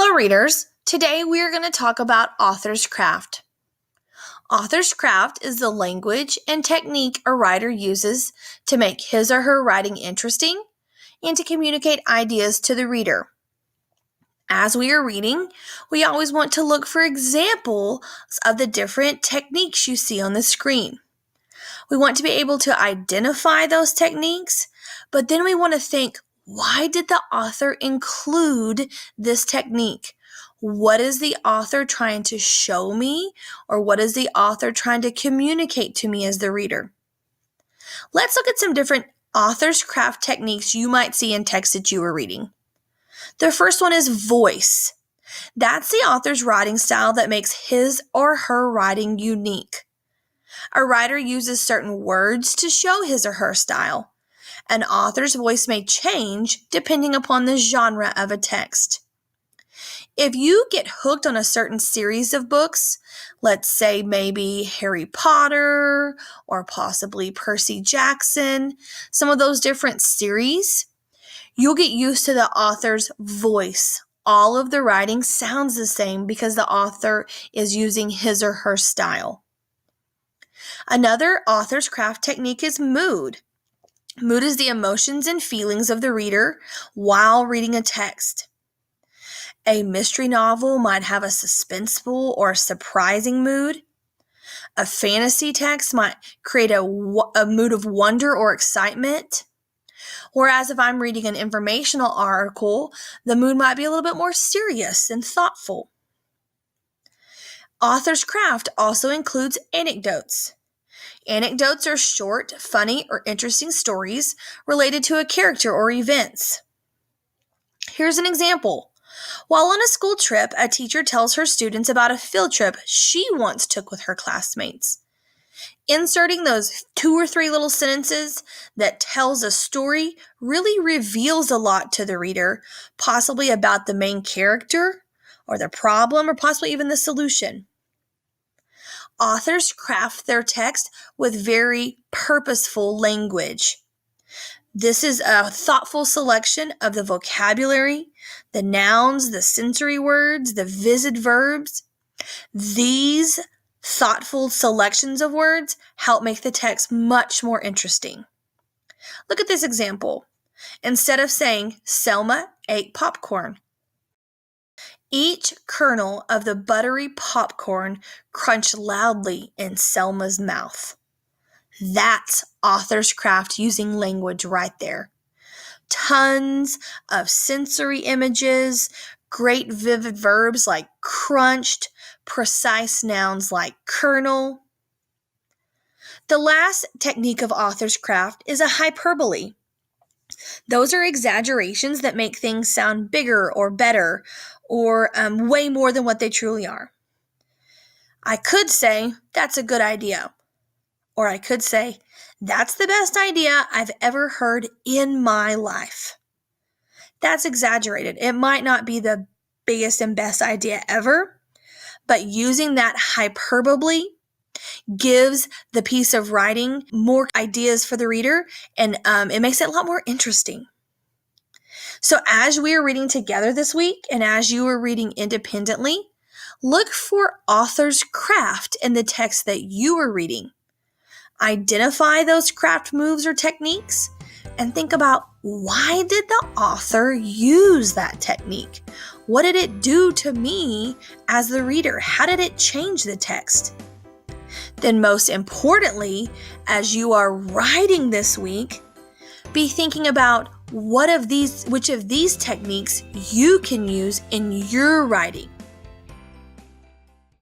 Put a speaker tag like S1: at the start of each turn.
S1: Hello readers, today we are going to talk about author's craft. Author's craft is the language and technique a writer uses to make his or her writing interesting and to communicate ideas to the reader. As we are reading, we always want to look for examples of the different techniques you see on the screen. We want to be able to identify those techniques, but then we want to think, why did the author include this technique? What is the author trying to show me, or what is the author trying to communicate to me as the reader? Let's look at some different author's craft techniques you might see in text that you are reading. The first one is voice. That's the author's writing style that makes his or her writing unique. A writer uses certain words to show his or her style. An author's voice may change depending upon the genre of a text. If you get hooked on a certain series of books, let's say maybe Harry Potter or possibly Percy Jackson, some of those different series, you'll get used to the author's voice. All of the writing sounds the same because the author is using his or her style. Another author's craft technique is mood. Mood is the emotions and feelings of the reader while reading a text. A mystery novel might have a suspenseful or surprising mood. A fantasy text might create a mood of wonder or excitement. Whereas if I'm reading an informational article, the mood might be a little bit more serious and thoughtful. Author's craft also includes anecdotes. Anecdotes are short, funny, or interesting stories related to a character or events. Here's an example. While on a school trip, a teacher tells her students about a field trip she once took with her classmates. Inserting those 2 or 3 little sentences that tells a story really reveals a lot to the reader, possibly about the main character, or the problem, or possibly even the solution. Authors craft their text with very purposeful language. This is a thoughtful selection of the vocabulary, the nouns, the sensory words, the vised verbs. These thoughtful selections of words help make the text much more interesting. Look at this example. Instead of saying, Selma ate popcorn, each kernel of the buttery popcorn crunched loudly in Selma's mouth. That's author's craft using language right there. Tons of sensory images, great vivid verbs like crunched, precise nouns like kernel. The last technique of author's craft is a hyperbole. Those are exaggerations that make things sound bigger or better or way more than what they truly are. I could say, that's a good idea. Or I could say, that's the best idea I've ever heard in my life. That's exaggerated. It might not be the biggest and best idea ever, but using that hyperbole gives the piece of writing more ideas for the reader, and it makes it a lot more interesting. So as we are reading together this week, and as you are reading independently, look for author's craft in the text that you are reading. Identify those craft moves or techniques, and think about, why did the author use that technique? What did it do to me as the reader? How did it change the text? Then most importantly, as you are writing this week, be thinking about which of these techniques you can use in your writing.